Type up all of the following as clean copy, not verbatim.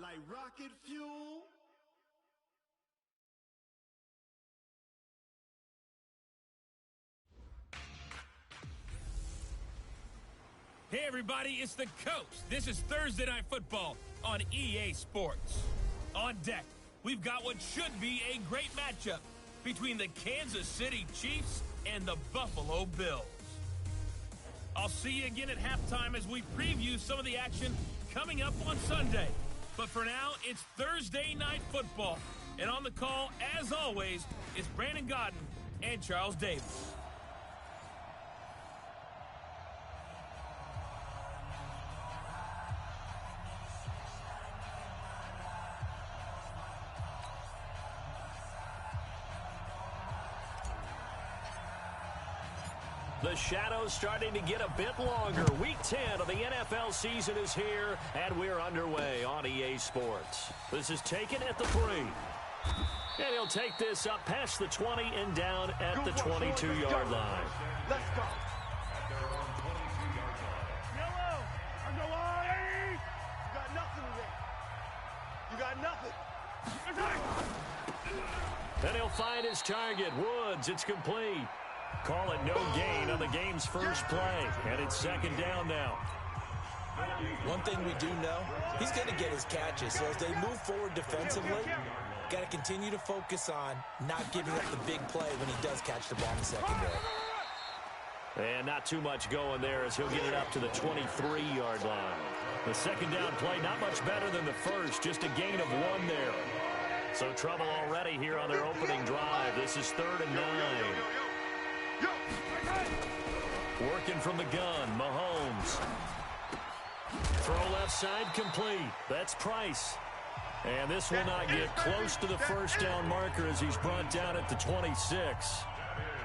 like rocket fuel. Hey everybody, it's the Coach. This is Thursday Night Football on EA Sports. On deck, we've got what should be a great matchup between the Kansas City Chiefs and the Buffalo Bills. I'll see you again at halftime as we preview some of the action coming up on Sunday. But for now, it's Thursday Night Football. And on the call, as always, is Brandon Gaudin and Charles Davis. The shadow's starting to get a bit longer. Week 10 of the NFL season is here, and we're underway on EA Sports. This is taken at the 3. And he'll take this up past the 20 and down at the 22-yard line. Let's go. You got nothing today. You got nothing. Then he'll find his target, Woods. It's complete. Call it no gain on the game's first play, and it's second down now. One thing we do know, he's going to get his catches. So as they move forward defensively, got to continue to focus on not giving up the big play when he does catch the ball in the secondary. And not too much going there as he'll get it up to the 23-yard line. The second down play, not much better than the first, just a gain of 1 there. So trouble already here on their opening drive. This is 3rd and 9. Working from the gun, Mahomes. Throw left side complete. That's Price. And this will not get close to the first down marker as he's brought down at the 26.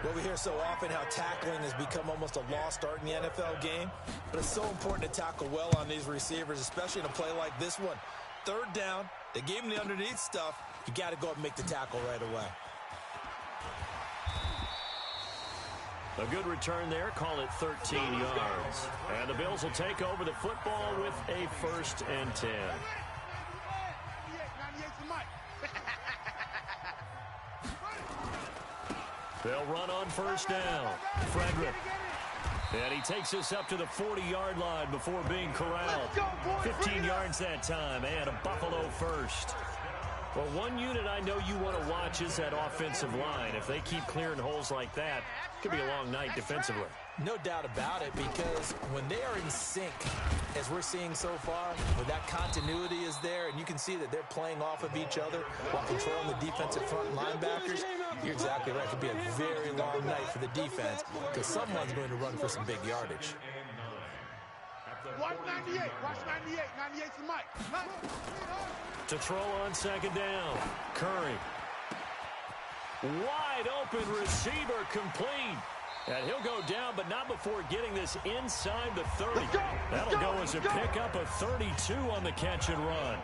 Well, we hear so often how tackling has become almost a lost art in the NFL game. But it's so important to tackle well on these receivers, especially in a play like this one. 3rd down, they gave him the underneath stuff. You got to go up and make the tackle right away. A good return there. Call it 13 yards. And the Bills will take over the football with a 1st and 10. They'll run on 1st down. Frederick. And he takes this up to the 40-yard line before being corralled. 15 yards that time, and a Buffalo first. Well, one unit I know you want to watch is that offensive line. If they keep clearing holes like that, it could be a long night defensively. No doubt about it, because when they are in sync, as we're seeing so far, where that continuity is there, and you can see that they're playing off of each other while controlling the defensive front linebackers, you're exactly right. It could be a very long night for the defense, because someone's going to run for some big yardage. Watch 98. Watch 98. 98's the mic. To throw on 2nd down. Curry. Wide open receiver complete. And he'll go down, but not before getting this inside the 30. That'll go as a pickup of 32 on the catch and run.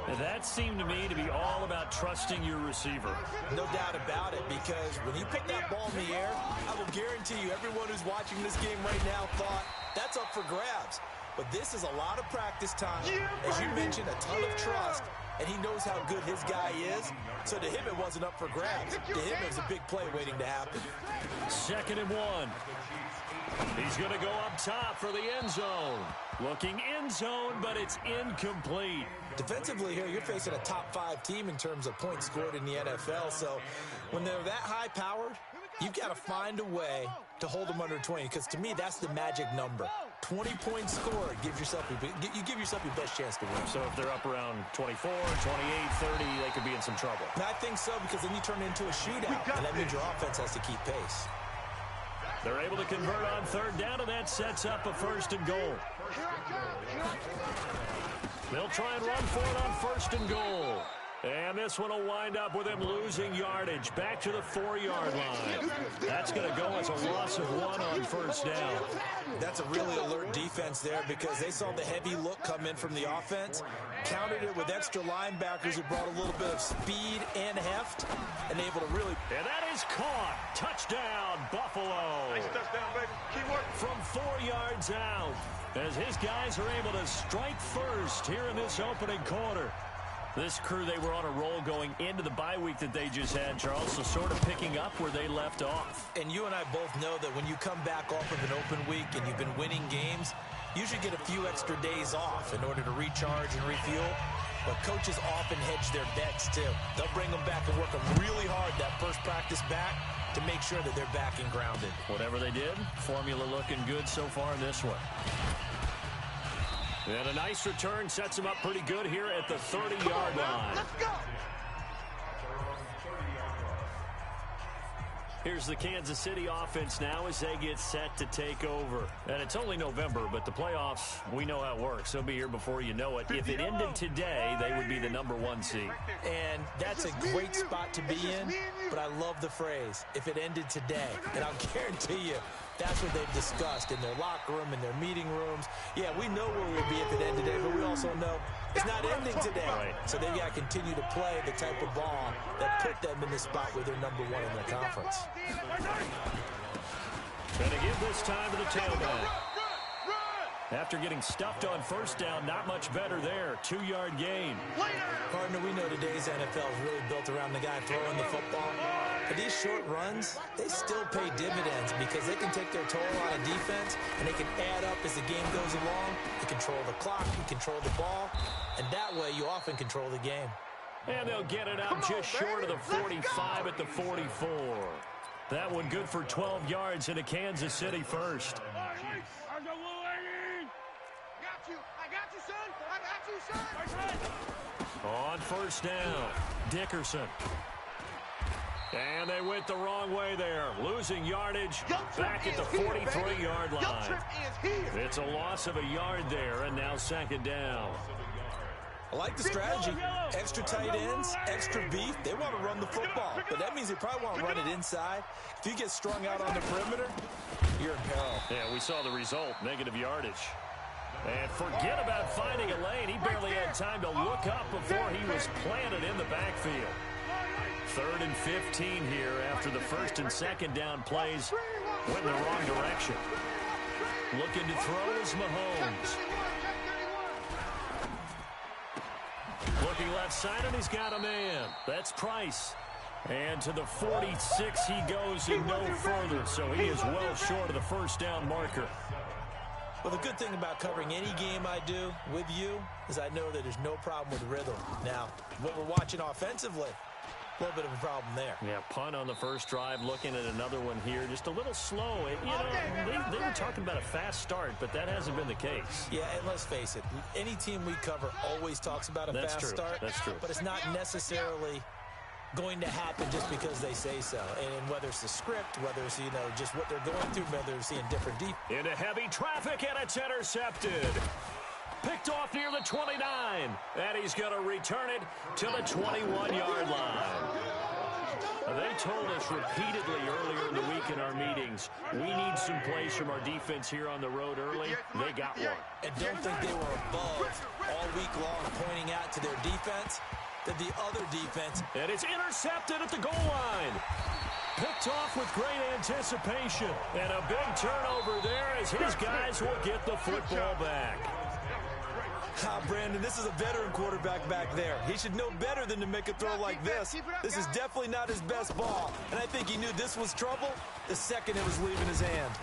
And that seemed to me to be all about trusting your receiver. No doubt about it, because when he put that ball in the air, I will guarantee you everyone who's watching this game right now thought that's up for grabs. But this is a lot of practice time. As you mentioned, a ton of trust, and he knows how good his guy is. So to him, it wasn't up for grabs. To him, it was a big play waiting to happen. 2nd and 1. He's going to go up top for the end zone. Looking end zone, but it's incomplete. Defensively here, you're facing a top 5 team in terms of points scored in the NFL. So when they're that high-powered, you've got to find a way to hold them under 20, because to me, that's the magic number. 20 points scored gives yourself you give yourself your best chance to win. So if they're up around 24, 28, 30, they could be in some trouble. And I think so, because then you turn it into a shootout, and that means your offense has to keep pace. They're able to convert on 3rd down, and that sets up a 1st and goal. They'll try and run for it on 1st and goal. And this one will wind up with him losing yardage back to the 4-yard line. That's going to go as a loss of 1 on 1st down. That's a really alert defense there, because they saw the heavy look come in from the offense, countered it with extra linebackers who brought a little bit of speed and heft, and able to really... And that is caught. Touchdown, Buffalo. Nice touchdown, baby. Keep working. From 4 yards out, as his guys are able to strike first here in this opening quarter. This crew, they were on a roll going into the bye week that they just had, Charles, so sort of picking up where they left off. And you and I both know that when you come back off of an open week and you've been winning games, you should get a few extra days off in order to recharge and refuel. But coaches often hedge their bets, too. They'll bring them back and work them really hard that first practice back to make sure that they're back and grounded. Whatever they did, formula looking good so far in this one. And a nice return sets him up pretty good here at the 30-yard line. Let's go. Here's the Kansas City offense now as they get set to take over. And it's only November, but the playoffs, we know how it works. They'll be here before you know it. If it ended today, they would be the #1 seed. And that's a great spot to be in, but I love the phrase, if it ended today. And I'll guarantee you, that's what they've discussed in their locker room, in their meeting rooms. Yeah, we know where we'll be if it ended today, but we also know it's not ending today. Right. So they've got to continue to play the type of ball that put them in the spot where they're #1 in their conference. Gonna give this time to the tailback. After getting stuffed on first down, not much better there. 2-yard gain. Partner, we know today's NFL is really built around the guy throwing the football. But these short runs, they still pay dividends because they can take their toll on a defense and they can add up as the game goes along. You control the clock, you control the ball, and that way you often control the game. And they'll get it out just short of the 45 at the 44. That one good for 12 yards into Kansas City first. On first down, Dickerson. And they went the wrong way there, losing yardage back at the 43-yard line. It's a loss of a yard there, and now second down. I like the strategy. Extra tight ends, extra beef. They want to run the football, but that means they probably want to run it inside. If you get strung out on the perimeter, you're in peril. Yeah, we saw the result, negative yardage. And forget about finding a lane. He barely had time to look up before he was planted in the backfield. 3rd and 15 here after the first and second down plays went in the wrong direction. Looking to throw is Mahomes. Looking left side, and he's got a man. That's Price. And to the 46 he goes and no further, so he is well short of the first down marker. Well, the good thing about covering any game I do with you is I know that there's no problem with rhythm. Now, what we're watching offensively, a little bit of a problem there. Yeah, punt on the first drive, looking at another one here. Just a little slow. They were talking about a fast start, but that hasn't been the case. Yeah, and let's face it, any team we cover always talks about a fast start. That's true. But it's not necessarily going to happen just because they say so. And whether it's the script, whether it's, just what they're going through, whether they're seeing different deep. Into heavy traffic, and it's intercepted. Picked off near the 29. And he's going to return it to the 21-yard line. They told us repeatedly earlier in the week in our meetings, we need some plays from our defense here on the road early. They got one. And don't think they were above all week long pointing out to their defense that the other defense. And it's intercepted at the goal line. Picked off with great anticipation. And a big turnover there as his guys will get the football back. Brandon, this is a veteran quarterback back there. He should know better than to make a throw like this. This is definitely not his best ball. And I think he knew this was trouble the second it was leaving his hand.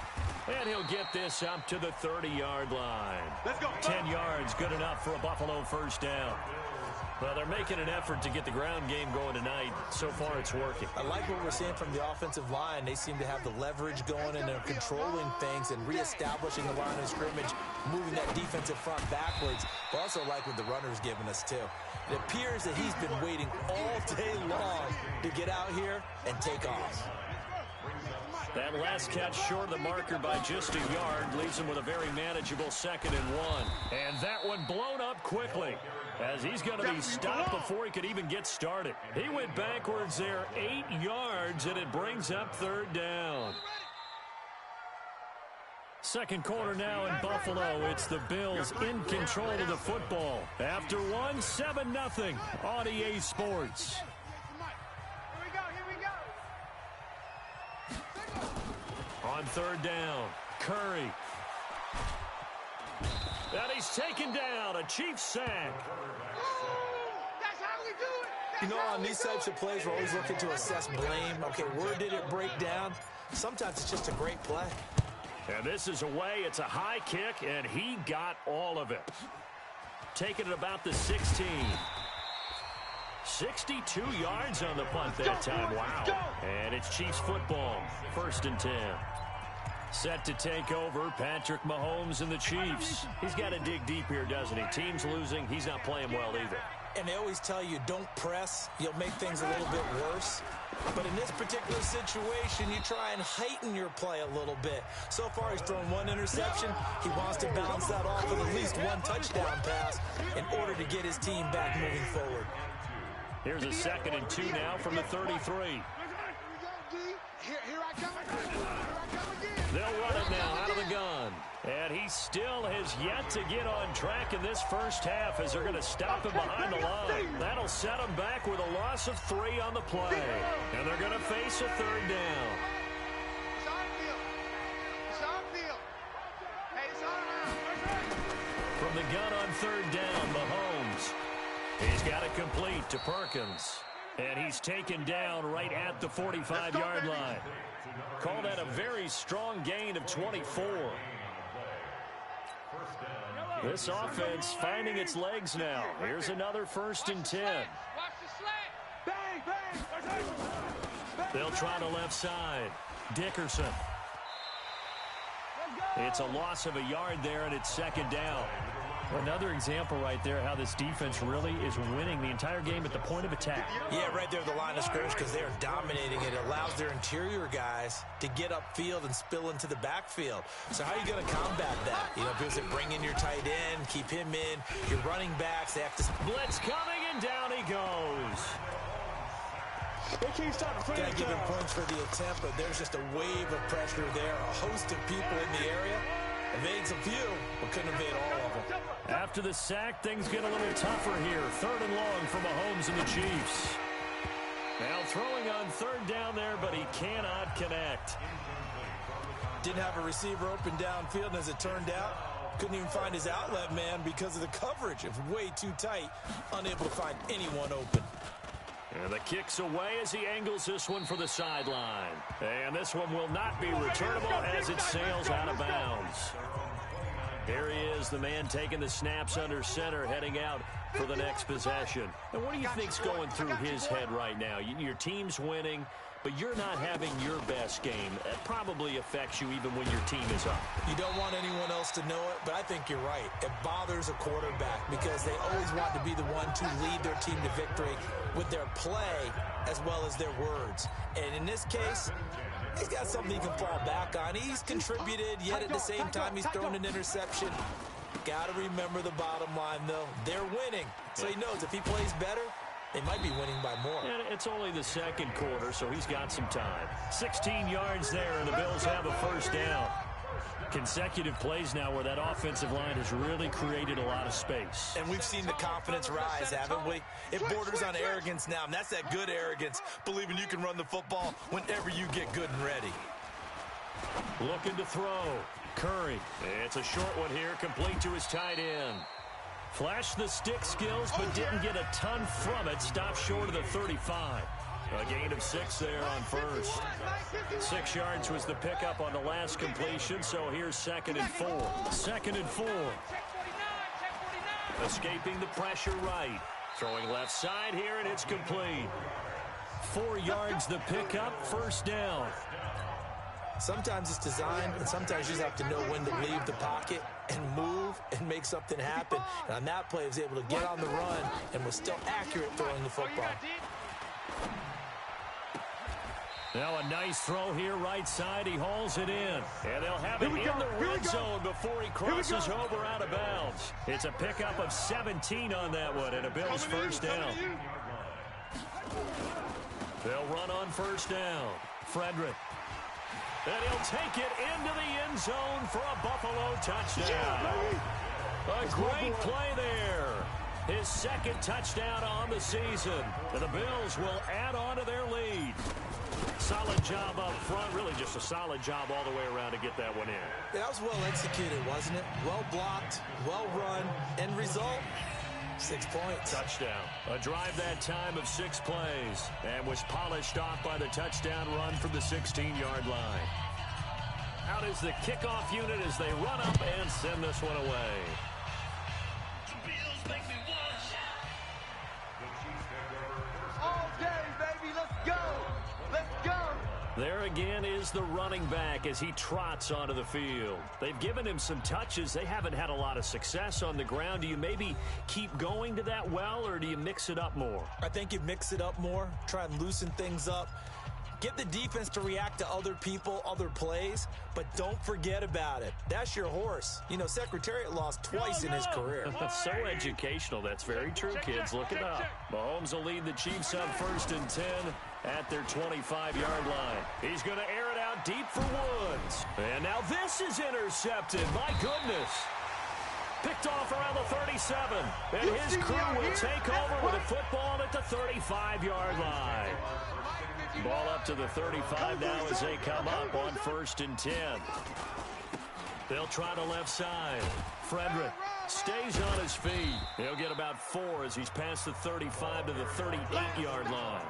And he'll get this up to the 30-yard line. Let's go. 10 yards, good enough for a Buffalo first down. Well, they're making an effort to get the ground game going tonight. So far, it's working. I like what we're seeing from the offensive line. They seem to have the leverage going, and they're controlling things and reestablishing the line of scrimmage, moving that defensive front backwards. But also like what the runner's giving us, too. It appears that he's been waiting all day long to get out here and take off. That last catch short of the marker by just a yard leaves him with a very manageable 2nd and 1. And that one blown up quickly, as he's going to be stopped before he could even get started. He went backwards there 8 yards, and it brings up 3rd down. Second quarter now in Buffalo. It's the Bills in control of the football. After one, 7-0 on EA Sports. On 3rd down, Curry. And he's taken down, a Chiefs sack. You know, on these types of plays, we're always looking to assess blame. Okay, where did it break down? Sometimes it's just a great play. And this is away. It's a high kick, and he got all of it. Taking it about the 16. 62 yards on the punt that time. Wow. And it's Chiefs football. 1st and 10. Set to take over, Patrick Mahomes and the Chiefs. He's got to dig deep here, doesn't he? Team's losing. He's not playing well either. And they always tell you, don't press. You'll make things a little bit worse. But in this particular situation, you try and heighten your play a little bit. So far, he's thrown 1 interception. He wants to bounce that off with at least 1 touchdown pass in order to get his team back moving forward. Here's a 2nd and 2 now from the 33. They'll run it now out of the gun. And he still has yet to get on track in this first half as they're going to stop him behind the line. That'll set him back with a loss of 3 on the play. And they're going to face a 3rd down. From the gun on 3rd down, Mahomes. He's got it complete to Perkins. And he's taken down right at the 45-yard line. Call that a very strong gain of 24. This offense finding its legs now. Here's another 1st and 10. They'll try the left side. Dickerson. It's a loss of a yard there, and it's 2nd down. Another example right there how this defense really is winning the entire game at the point of attack. Yeah, right there at the line of scrimmage because they're dominating it. It allows their interior guys to get upfield and spill into the backfield. So how are you going to combat that? You know, because they bring in your tight end, keep him in. Your running backs, they have to... Blitz coming, and down he goes. Can't give him points for the attempt, but there's just a wave of pressure there. A host of people in the area. Evades a few, but couldn't evade all of them. After the sack, things get a little tougher here. 3rd and long for Mahomes and the Chiefs. Now throwing on 3rd down there, but he cannot connect. Didn't have a receiver open downfield, and as it turned out, couldn't even find his outlet man because of the coverage. It was way too tight, unable to find anyone open. And the kick's away as he angles this one for the sideline. And this one will not be returnable as it sails out of bounds. Here he is, the man taking the snaps under center, heading out for the next possession. And what do you think's going through his head right now? Your team's winning, but you're not having your best game. That probably affects you even when your team is up. You don't want anyone else to know it, but I think you're right. It bothers a quarterback because they always want to be the one to lead their team to victory with their play as well as their words. And in this case, he's got something he can fall back on. He's contributed, yet at the same time he's thrown an interception. Got to remember the bottom line, though. They're winning. So he knows if he plays better, they might be winning by more. And it's only the 2nd quarter, so he's got some time. 16 yards there, and the Bills have a 1st down. Consecutive plays now where that offensive line has really created a lot of space. And we've seen the confidence rise, haven't we? It borders on arrogance now, and that's that good arrogance, believing you can run the football whenever you get good and ready. Looking to throw. Curry. It's a short one here, complete to his tight end. Flashed the stick skills, but didn't get a ton from it. Stopped short of the 35. A gain of 6 there on 1st. 6 yards was the pickup on the last completion, so here's 2nd and 4. 2nd and 4. Escaping the pressure right. Throwing left side here, and it's complete. 4 yards the pickup, 1st down. Sometimes it's designed, and sometimes you just have to know when to leave the pocket and move and make something happen. And on that play, he was able to get on the run and was still accurate throwing the football. Now a nice throw here, right side. He hauls it in. And they'll have it in the red zone before he crosses over out of bounds. It's a pickup of 17 on that one, and a Bills 1st down. They'll run on 1st down. Frederick. And he'll take it into the end zone for a Buffalo touchdown. A great play there. His 2nd touchdown on the season. And the Bills will add on to their lead. Solid job up front. Really just a solid job all the way around to get that one in. Yeah, that was well executed, wasn't it? Well blocked, well run. End result, 6 points. Touchdown. A drive that time of 6 plays and was polished off by the touchdown run from the 16-yard line. Out is the kickoff unit as they run up and send this one away. All day, baby. Let's go. Let's go. There again is the running back as he trots onto the field. They've given him some touches. They haven't had a lot of success on the ground. Do you maybe keep going to that well, or do you mix it up more? I think you mix it up more, try and loosen things up. Get the defense to react to other people, other plays, but don't forget about it. That's your horse. You know, Secretariat lost twice in his career. So educational. That's very true, kids. Look it up. Mahomes will lead the Chiefs on 1st and 10 at their 25-yard line. He's going to air it out deep for Woods. And now this is intercepted. My goodness. Picked off around the 37. And his crew will take over with a football at the 35-yard line. Ball up to the 35 now as they come up on 1st and 10. They'll try the left side. Frederick stays on his feet. He'll get about 4 as he's past the 35 to the 38-yard line.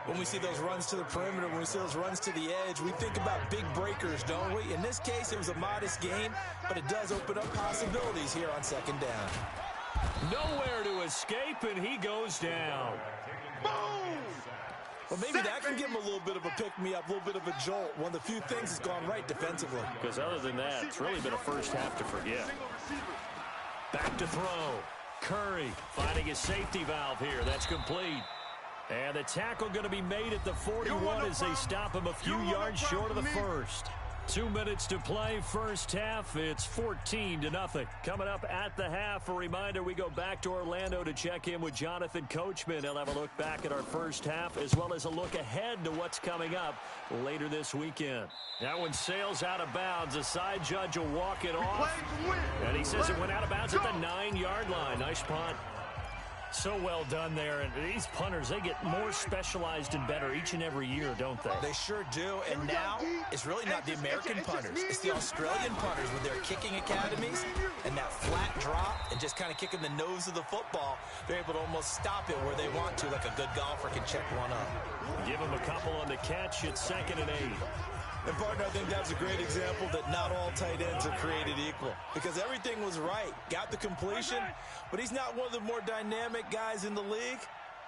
When we see those runs to the perimeter, when we see those runs to the edge, we think about big breakers, don't we? In this case, it was a modest gain, but it does open up possibilities here on 2nd down. Nowhere to escape, and he goes down. Boom! Well, maybe that can give him a little bit of a pick-me-up, a little bit of a jolt. One of the few things that's gone right defensively. Because other than that, it's really been a first half to forget. Back to throw. Curry finding his safety valve here. That's complete. And the tackle going to be made at the 41 as they stop him a few yards short of the first. 2 minutes to play, first half. It's 14-0. Coming up at the half, a reminder, we go back to Orlando to check in with Jonathan Coachman. He'll have a look back at our first half as well as a look ahead to what's coming up later this weekend. That one sails out of bounds. The side judge will walk it off. And he says it went out of bounds at the 9-yard line. Nice punt. So well done there. And these punters, they get more specialized and better each and every year, don't they? They sure do. And now it's really not the American punters. It's the Australian punters with their kicking academies and that flat drop and just kind of kicking the nose of the football. They're able to almost stop it where they want to, like a good golfer can check one up. Give them a couple on the catch. It's 2nd and 8. And, partner, I think that's a great example that not all tight ends are created equal. Because everything was right. Got the completion, but he's not one of the more dynamic guys in the league.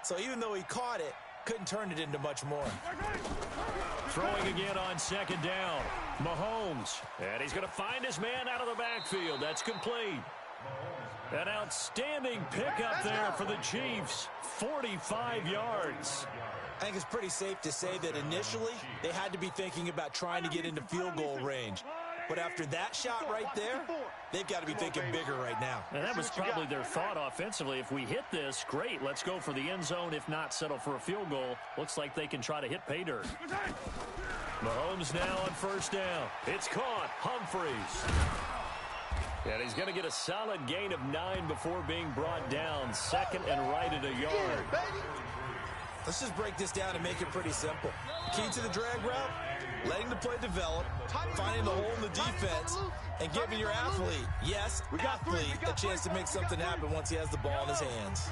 So even though he caught it, couldn't turn it into much more. Throwing again on 2nd down. Mahomes. And he's going to find his man out of the backfield. That's complete. An outstanding pickup there for the Chiefs. 45 yards. I think it's pretty safe to say that initially they had to be thinking about trying to get into field goal range. But after that shot right there, they've got to be thinking bigger right now. And that was probably their thought offensively. If we hit this, great, let's go for the end zone. If not, settle for a field goal. Looks like they can try to hit pay dirt. Mahomes now on 1st down. It's caught. Humphries. And he's going to get a solid gain of 9 before being brought down. 2nd and right at a yard. Let's just break this down and make it pretty simple. Key to the drag route, letting the play develop, finding the hole in the defense, and giving your athlete, yes, athlete, a chance to make something happen once he has the ball in his hands.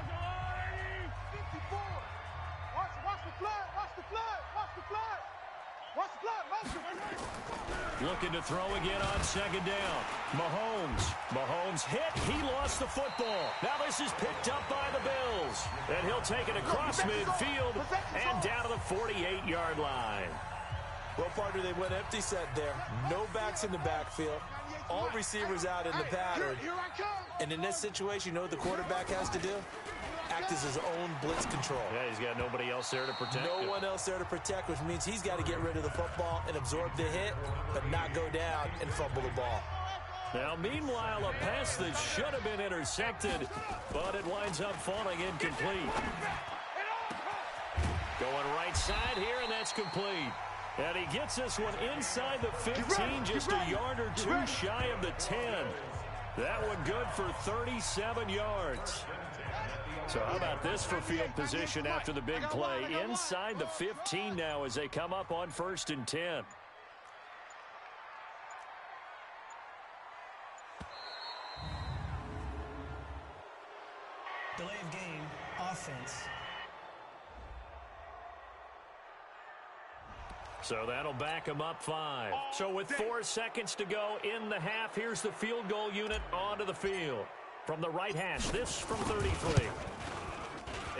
Watch the flag, watch the flag, watch the flag. Watch the flag, watch the flag. Looking to throw again on 2nd down. Mahomes hit. He lost the football. Now this is picked up by the Bills. And he'll take it across midfield and down to the 48-yard line. Well, partner, they went empty set there. No backs in the backfield. All receivers out in the pattern. And in this situation, you know what the quarterback has to do? Act as his own blitz control. Yeah, he's got nobody else there to protect him. No one else there to protect, which means he's got to get rid of the football and absorb the hit, but not go down and fumble the ball. Now, meanwhile, a pass that should have been intercepted, but it winds up falling incomplete. Going right side here, and that's complete. And he gets this one inside the 15, just a yard or two shy of the 10. That one good for 37 yards. So how about this for field position after the big play? Inside the 15 now as they come up on 1st and 10. Delay of game, offense. So that'll back them up 5. So with 4 seconds to go in the half, here's the field goal unit onto the field. From the right hash, this from 33.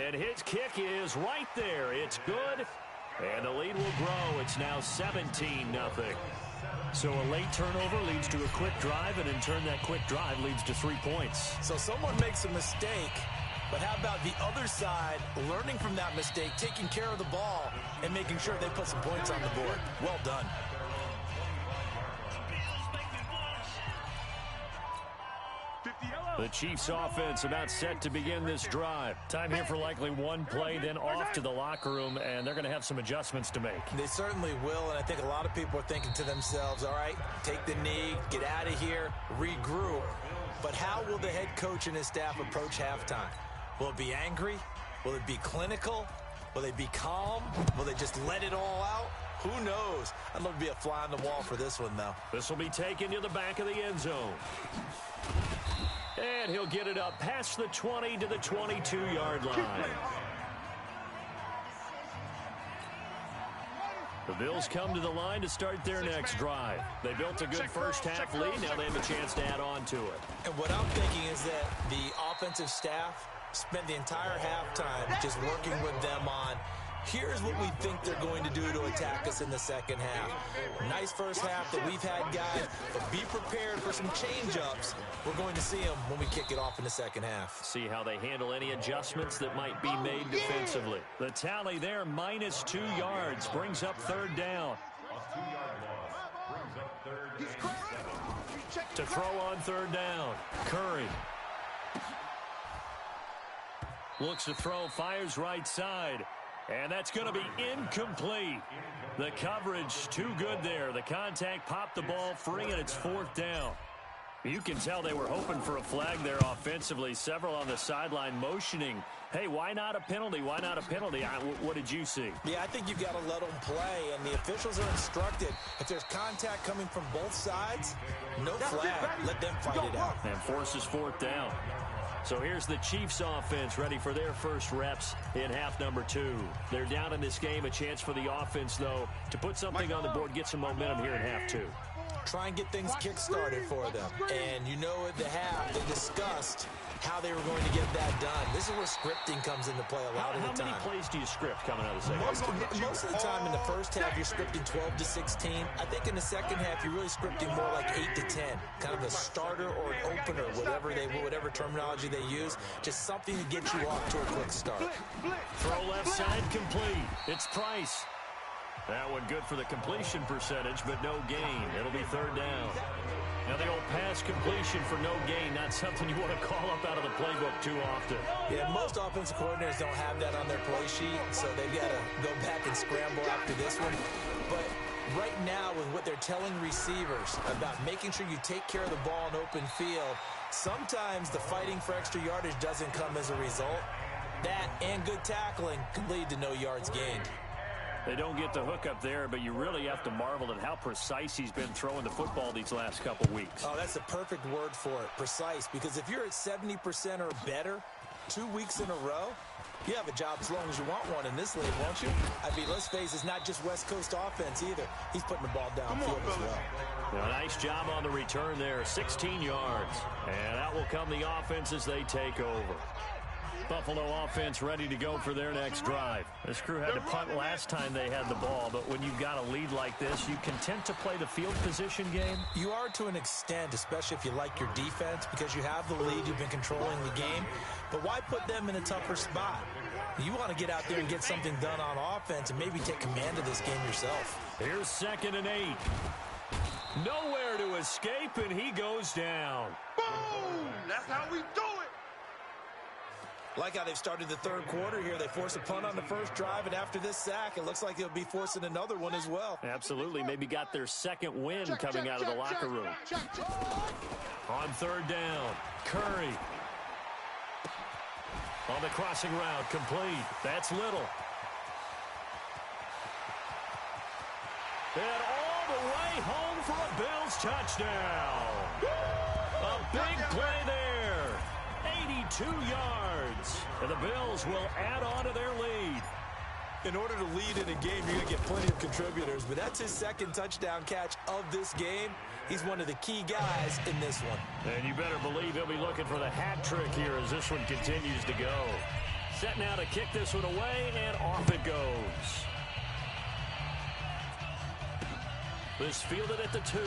And his kick is right there. It's good. And the lead will grow. It's now 17-0. So a late turnover leads to a quick drive, and in turn that quick drive leads to 3 points. So someone makes a mistake, but how about the other side learning from that mistake, taking care of the ball, and making sure they put some points on the board? Well done. The Chiefs offense about set to begin this drive. Time here for likely one play, then off to the locker room, and they're going to have some adjustments to make. They certainly will, and I think a lot of people are thinking to themselves, all right, take the knee, get out of here, regroup. But how will the head coach and his staff approach halftime? Will it be angry? Will it be clinical? Will they be calm? Will they just let it all out? Who knows? I'd love to be a fly on the wall for this one, though. This will be taken to the back of the end zone. And he'll get it up past the 20 to the 22-yard line. The Bills come to the line to start their next drive. They built a good first-half lead. Now they have a chance to add on to it. And what I'm thinking is that the offensive staff spent the entire halftime just working with them on, here's what we think they're going to do to attack us in the second half. Nice first half that we've had, guys, but be prepared for some change-ups. We're going to see them when we kick it off in the second half. See how they handle any adjustments that might be made defensively. The tally there, -2 yards, brings up third down. To throw on third down, Curry. Looks to throw, fires right side. And that's going to be incomplete. The coverage too good there. The contact popped the ball free, and it's fourth down. You can tell they were hoping for a flag there offensively. Several on the sideline motioning, hey, why not a penalty? Why not a penalty? What did you see? Yeah, I think you've got to let them play, and the officials are instructed. If there's contact coming from both sides, no flag. Let them fight it out. And forces fourth down. So here's the Chiefs offense ready for their first reps in half number 2. They're down in this game. A chance for the offense, though, to put something on the board, get some momentum here in half 2. Try and get things kick-started for them. And you know at the half, they discussed how they were going to get that done. This is where scripting comes into play a lot of the time. How many plays do you script coming out of the second half? Most of the time in the first half, you're scripting 12 to 16. I think in the second half, you're really scripting more like 8 to 10. Kind of a starter or an opener, whatever terminology they use. Just something to get you off to a quick start. Throw left side complete. It's Price. That one good for the completion percentage, but no gain. It'll be third down. Now the old pass completion for no gain, not something you want to call up out of the playbook too often. Yeah, most offensive coordinators don't have that on their play sheet, so they've got to go back and scramble after this one. But right now, with what they're telling receivers about making sure you take care of the ball in open field, sometimes the fighting for extra yardage doesn't come as a result. That and good tackling could lead to no yards gained. They don't get the hook up there, but you really have to marvel at how precise he's been throwing the football these last couple weeks. Oh, that's the perfect word for it, precise, because if you're at 70% or better 2 weeks in a row, you have a job as long as you want one in this league, won't you? I mean, let's face it, it's not just West Coast offense either. He's putting the ball downfield as well. A nice job on the return there, 16 yards. And out will come the offense as they take over. Buffalo offense ready to go for their next drive. This crew had to punt last time they had the ball, but when you've got a lead like this, you content to play the field position game? You are to an extent, especially if you like your defense, because you have the lead, you've been controlling the game. But why put them in a tougher spot? You want to get out there and get something done on offense and maybe take command of this game yourself. Here's 2nd and 8. Nowhere to escape, and he goes down. Boom! That's how we do it. Like how they've started the third quarter here. They force a punt on the first drive, and after this sack, it looks like they'll be forcing another one as well. Absolutely. Maybe got their second win coming out of the locker room. On third down, Curry. On the crossing route, complete. That's Little. And all the way home for a Bills touchdown. A big play there. 2 yards. And the Bills will add on to their lead. In order to lead in a game, you're going to get plenty of contributors, but that's his second touchdown catch of this game. He's one of the key guys in this one. And you better believe he'll be looking for the hat trick here as this one continues to go. Set now to kick this one away, and off it goes. This fielded at the 2.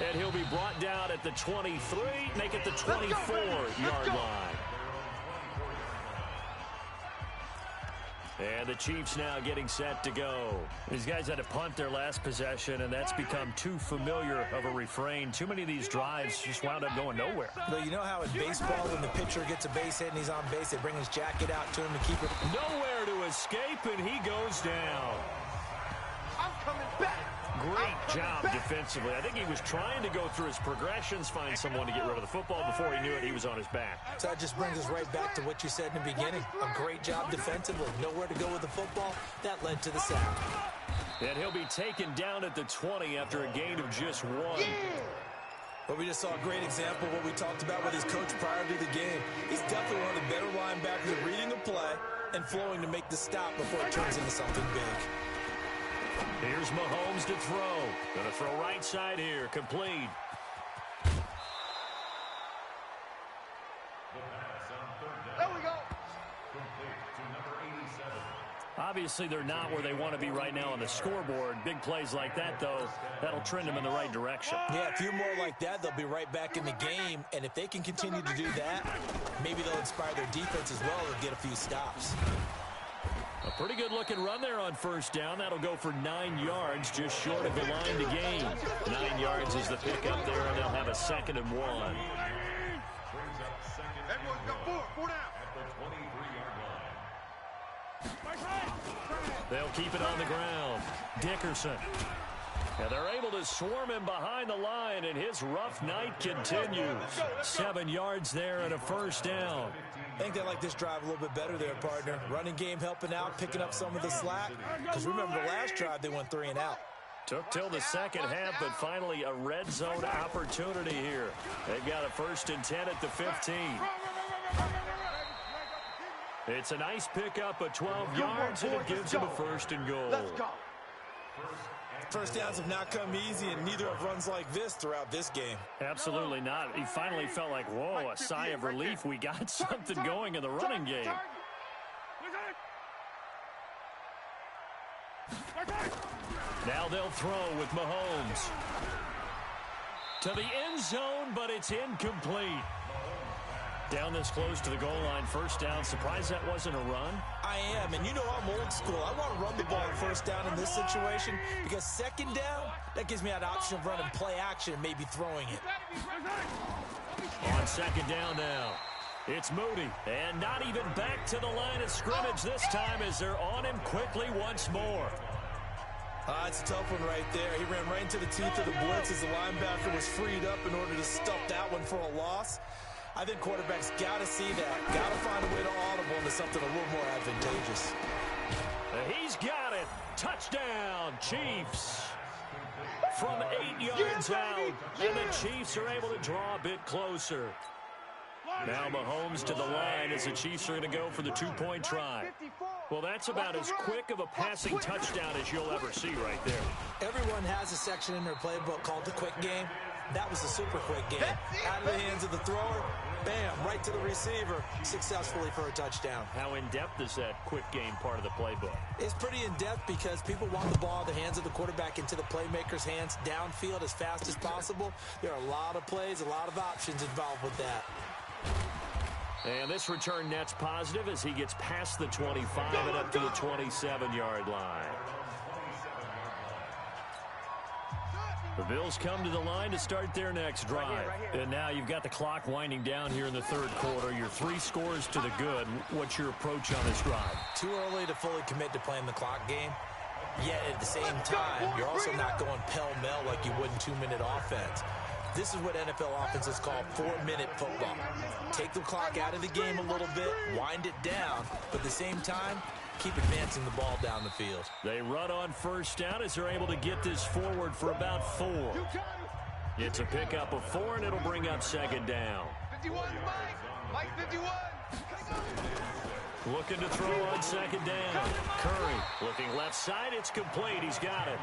And he'll be brought down at the 23, make it the 24-yard line. And the Chiefs now getting set to go. These guys had to punt their last possession, and that's become too familiar of a refrain. Too many of these drives just wound up going nowhere. But you know how in baseball, when the pitcher gets a base hit and he's on base, they bring his jacket out to him to keep it. Nowhere to escape, and he goes down. I'm coming back. Great job defensively. I think he was trying to go through his progressions, find someone to get rid of the football. Before he knew it, he was on his back. So that just brings us right back to what you said in the beginning. A great job defensively. Nowhere to go with the football. That led to the sack. And he'll be taken down at the 20 after a gain of just 1. But we just saw a great example of what we talked about with his coach prior to the game. He's definitely one of the better linebackers at reading a play and flowing to make the stop before it turns into something big. Here's Mahomes to throw. Going to throw right side here. Complete. There we go. Obviously, they're not where they want to be right now on the scoreboard. Big plays like that, though, that'll trend them in the right direction. Yeah, a few more like that, they'll be right back in the game. And if they can continue to do that, maybe they'll inspire their defense as well and get a few stops. A pretty good-looking run there on first down. That'll go for 9 yards, just short of the line to gain. 9 yards is the pickup there, and they'll have a 2nd and 1. Everyone's got 4 down. They'll keep it on the ground. Dickerson. And they're able to swarm him behind the line, and his rough night continues. 7 yards there and a first down. I think they like this drive a little bit better there, partner. Running game helping out, picking up some of the slack. Because remember, the last drive, they went 3 and out. Took till the second half, but finally a red zone opportunity here. They've got a 1st and 10 at the 15. It's a nice pickup of 12 yards, and it gives them a 1st and goal. Let's go. First downs have not come easy, and neither have runs like this throughout this game. Absolutely not. He finally felt like, whoa, a sigh of relief. We got something going in the running game. Now they'll throw with Mahomes. To the end zone, but it's incomplete. Down this close to the goal line, first down. Surprised that wasn't a run? I am, and you know I'm old school. I want to run the ball on first down in this situation because second down, that gives me that option of running play action and maybe throwing it. On second down now, it's Moody. And not even back to the line of scrimmage this time as they're on him quickly once more. It's a tough one right there. He ran right into the teeth of the blitz as the linebacker was freed up in order to stuff that one for a loss. I think quarterbacks got to see that. Got to find a way to audible into something a little more advantageous. He's got it. Touchdown, Chiefs. From 8 yards out, and the Chiefs are able to draw a bit closer. Now Mahomes to the line as the Chiefs are going to go for the 2-point try. Well, that's about as quick of a passing touchdown as you'll ever see right there. Everyone has a section in their playbook called the quick game. That was a super quick game. Out of the hands of the thrower, bam, right to the receiver, successfully for a touchdown. How in-depth is that quick game part of the playbook? It's pretty in-depth because people want the ball in the hands of the quarterback into the playmaker's hands downfield as fast as possible. There are a lot of plays, a lot of options involved with that. And this return net's positive as he gets past the 25 and up to the 27-yard line. The Bills come to the line to start their next drive. And now you've got the clock winding down here in the third quarter. You're 3 scores to the good. What's your approach on this drive? Too early to fully commit to playing the clock game. Yet at the same time, you're also not going pell-mell like you would in 2-minute offense. This is what NFL offenses call 4-minute football. Take the clock out of the game a little bit, wind it down, but at the same time, keep advancing the ball down the field. They run on first down as they're able to get this forward for about 4. It's a pickup of 4, and it'll bring up second down. 51, Mike. Mike 51. Looking to throw on second down. Curry looking left side. It's complete. He's got it.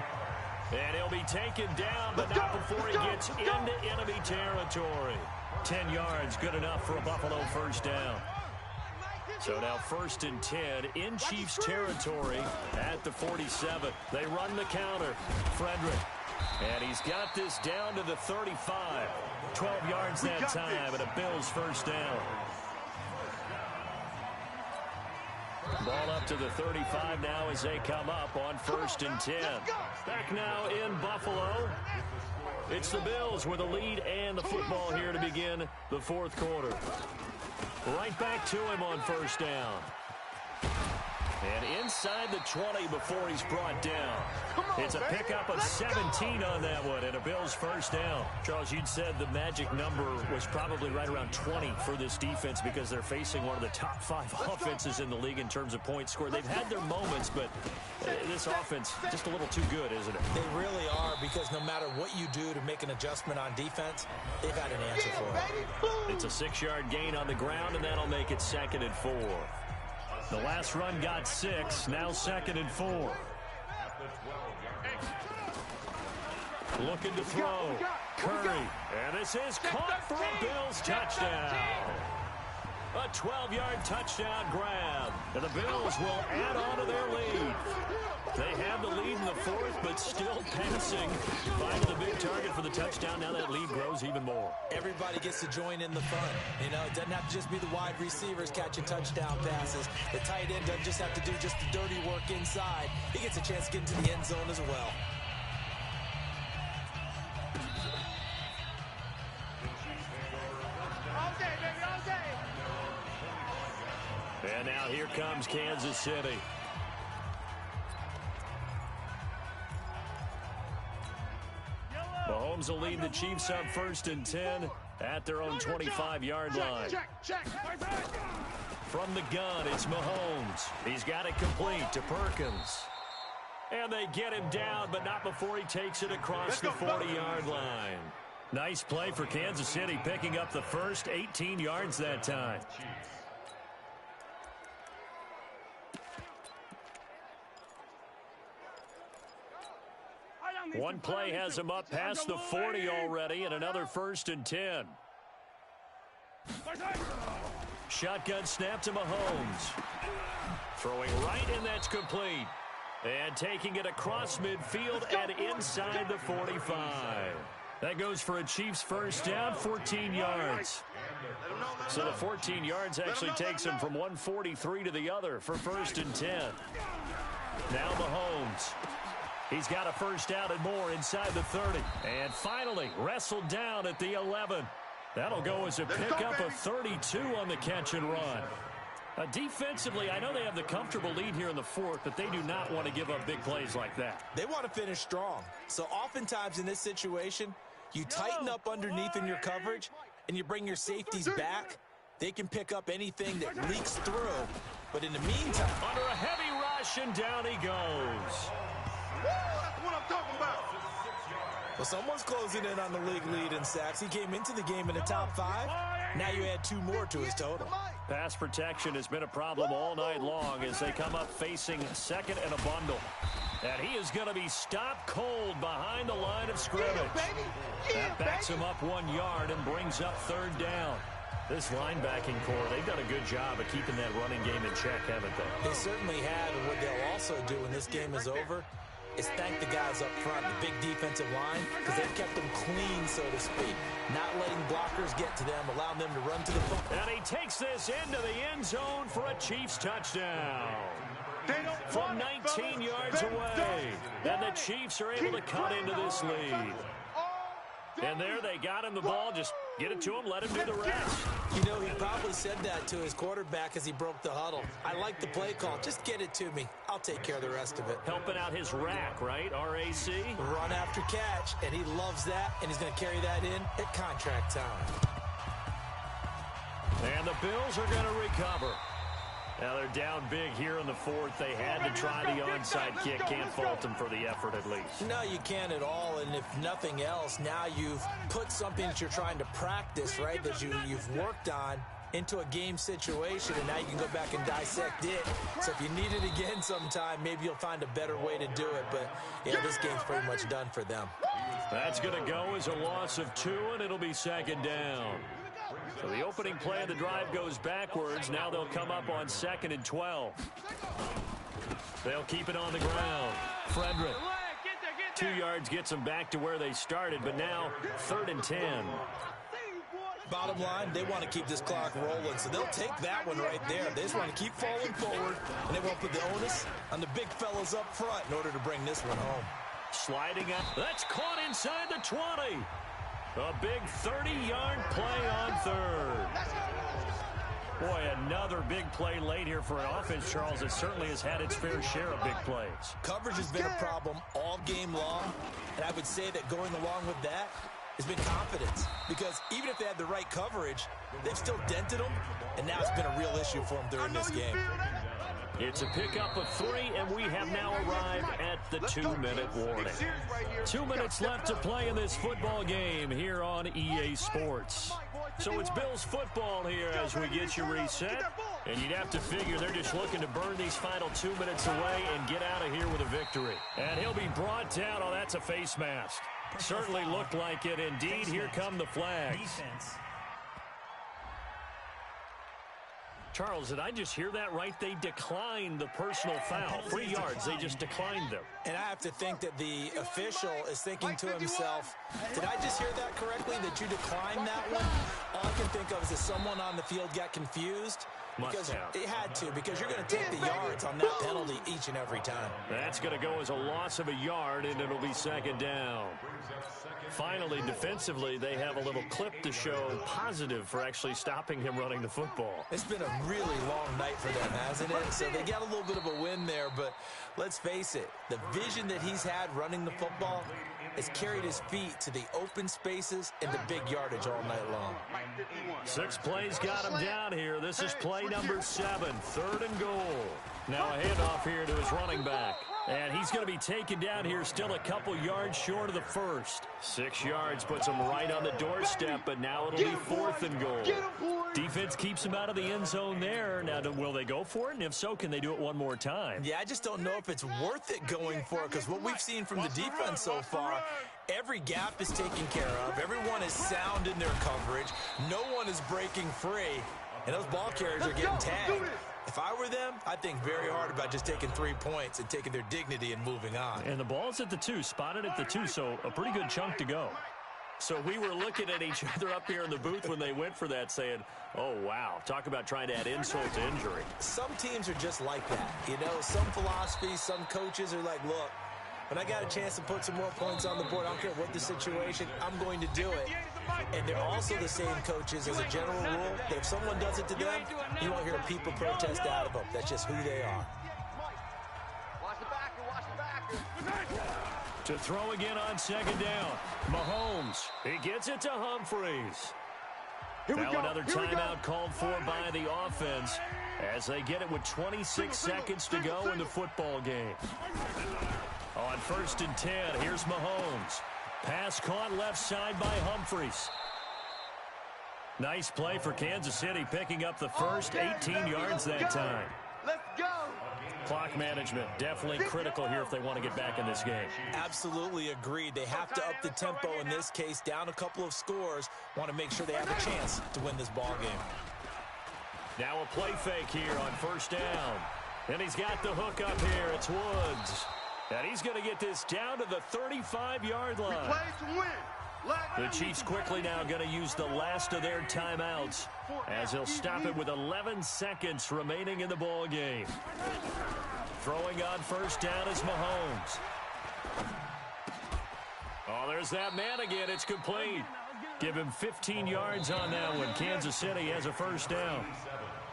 And he'll be taken down, but not before he gets into enemy territory. 10 yards, good enough for a Buffalo first down. So now 1st and 10 in Chiefs territory at the 47. They run the counter. Frederick. And he's got this down to the 35. 12 yards that time, and a Bills first down. Ball up to the 35 now as they come up on 1st and 10. Back now in Buffalo. It's the Bills with a lead and the football here to begin the 4th quarter. Right back to him on 1st down. And inside the 20 before he's brought down. It's a pickup of 17 on that one, and a Bills first down. Charles, you'd said the magic number was probably right around 20 for this defense because they're facing one of the top 5 offenses in the league in terms of points scored. They've had their moments, but this offense just a little too good, isn't it? They really are, because no matter what you do to make an adjustment on defense, they've got an answer for it. It's a 6-yard gain on the ground, and that'll make it 2nd and 4. The last run got 6, now 2nd and 4. Looking to throw. Curry. And this is caught for a Bills touchdown. A 12-yard touchdown grab. And the Bills will add on to their lead. They have the lead in the 4th, but still passing. Find the big target for the touchdown. Now that lead grows even more. Everybody gets to join in the fun. You know, it doesn't have to just be the wide receivers catching touchdown passes. The tight end doesn't just have to do just the dirty work inside. He gets a chance to get into the end zone as well. All day, baby, all day. And now here comes Kansas City. Mahomes will lead the Chiefs up 1st and 10 at their own 25-yard line. Check. From the gun, it's Mahomes. He's got it complete to Perkins. And they get him down, but not before he takes it across the 40-yard line. Nice play for Kansas City, picking up the first 18 yards that time. One play has him up past the 40 already, and another 1st and 10. Shotgun snap to Mahomes. Throwing right, and that's complete. And taking it across midfield and inside the 45. That goes for a Chiefs first down, 14 yards. So the 14 yards actually takes him from 143 to the other for 1st and 10. Now Mahomes. He's got a first down and more inside the 30. And finally wrestled down at the 11. That'll go as a pickup of 32 on the catch and run. Defensively, I know they have the comfortable lead here in the 4th, but they do not want to give up big plays like that. They want to finish strong. So oftentimes in this situation, you tighten up underneath in your coverage, and you bring your safeties back. They can pick up anything that leaks through. But in the meantime, under a heavy rush, and down he goes. That's what I'm talking about. Well, someone's closing in on the league lead in sacks. He came into the game in the top 5. Now you add 2 more to his total. Pass protection has been a problem all night long as they come up facing 2nd and a bundle. And he is going to be stopped cold behind the line of scrimmage. That backs him up 1 yard and brings up 3rd down. This linebacking core, they've done a good job of keeping that running game in check, haven't they? They certainly have, and what they'll also do when this game is over is thank the guys up front, the big defensive line, because they've kept them clean, so to speak. Not letting blockers get to them, allowing them to run to the football. And he takes this into the end zone for a Chiefs touchdown. From 19 yards away. And the Chiefs are able to cut into this lead. And there they got him the ball. Just get it to him, let him do the rest. You know, he probably said that to his quarterback as he broke the huddle. I like the play call. Just get it to me. I'll take care of the rest of it. Helping out his rack, right? RAC? Run after catch, and he loves that, and he's going to carry that in at contract time. And the Bills are going to recover. Now they're down big here in the fourth. They had to try the onside kick. Can't fault them for the effort at least. No, you can't at all. And if nothing else, now you've put something that you're trying to practice, right, that you've worked on into a game situation, and now you can go back and dissect it. So if you need it again sometime, maybe you'll find a better way to do it. But, yeah, this game's pretty much done for them. That's going to go as a loss of 2, and it'll be second down. So the opening play of the drive goes backwards. Now they'll come up on 2nd and 12. They'll keep it on the ground. Frederick. 2 yards gets them back to where they started, but now 3rd and 10. Bottom line, they want to keep this clock rolling, so they'll take that one right there. They just want to keep falling forward, and they won't put the onus on the big fellas up front in order to bring this one home. Sliding out. That's caught inside the 20. A big 30-yard play on 3rd. Boy, another big play late here for an offense, Charles, that certainly has had its fair share of big plays. Coverage has been a problem all game long, and I would say that going along with that has been confidence, because even if they had the right coverage, they've still dented them, and now it's been a real issue for them during this game. It's a pickup of 3, and we have now arrived at the 2-minute warning. 2 minutes left to play in this football game here on EA Sports. So it's Bills football here as we get you reset. And you'd have to figure they're just looking to burn these final 2 minutes away and get out of here with a victory. And he'll be brought down. Oh, that's a face mask. Certainly looked like it. Indeed, here come the flags. Defense. Charles, did I just hear that right? They declined the personal foul. 3 yards, they just declined them. And I have to think that the official is thinking to himself, did I just hear that correctly, that you declined that one? All I can think of is that someone on the field got confused. Because it had to, because you're going to take the yards on that penalty each and every time. That's going to go as a loss of a yard, and it'll be second down. Finally, defensively, they have a little clip to show positive for actually stopping him running the football. It's been a really long night for them, hasn't it? So they got a little bit of a win there, but let's face it, the vision that he's had running the football has carried his feet to the open spaces and the big yardage all night long. 6 plays got him down here. This is play number 7, 3rd and goal. Now a handoff here to his running back. And he's going to be taken down here, still a couple yards short of the first. 6 yards puts him right on the doorstep, but now it'll be 4th and goal. Defense keeps him out of the end zone there. Now, will they go for it? And if so, can they do it one more time? Yeah, I just don't know if it's worth it going for it, because what we've seen from the defense so far, every gap is taken care of. Everyone is sound in their coverage. No one is breaking free, and those ball carriers are getting tagged. If I were them, I'd think very hard about just taking 3 points and taking their dignity and moving on. And the ball's at the 2, spotted at the 2, so a pretty good chunk to go. So we were looking at each other up here in the booth when they went for that, saying, oh, wow, talk about trying to add insult to injury. Some teams are just like that. You know, some philosophies, some coaches are like, look, when I got a chance to put some more points on the board, I don't care what the situation, I'm going to do it. And they're also the same coaches as a general rule that if someone does it to them, you won't hear people protest out of them. That's just who they are. Watch the backer, watch the backer. To throw again on second down. Mahomes, he gets it to Humphreys. Now another timeout called for by the offense as they get it with 26 seconds to go in the football game. On 1st and 10, here's Mahomes. Pass caught left side by Humphreys. Nice play for Kansas City, picking up the first 18 yards that time. Let's go. Clock management, definitely critical here if they want to get back in this game. Absolutely agreed. They have to up the tempo in this case, down a couple of scores. Want to make sure they have a chance to win this ball game. Now a play fake here on 1st down. And he's got the hook up here. It's Woods. And he's going to get this down to the 35-yard line. Play to win. The Chiefs quickly now going to use the last of their timeouts as they'll stop it with 11 seconds remaining in the ball game. Throwing on 1st down is Mahomes. Oh, there's that man again. It's complete. Give him 15 yards on that one. Kansas City has a 1st down.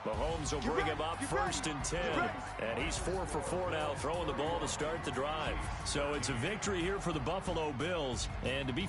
Mahomes will bring him up 1st and 10. And he's 4 for 4 now, throwing the ball to start the drive. So it's a victory here for the Buffalo Bills. And to be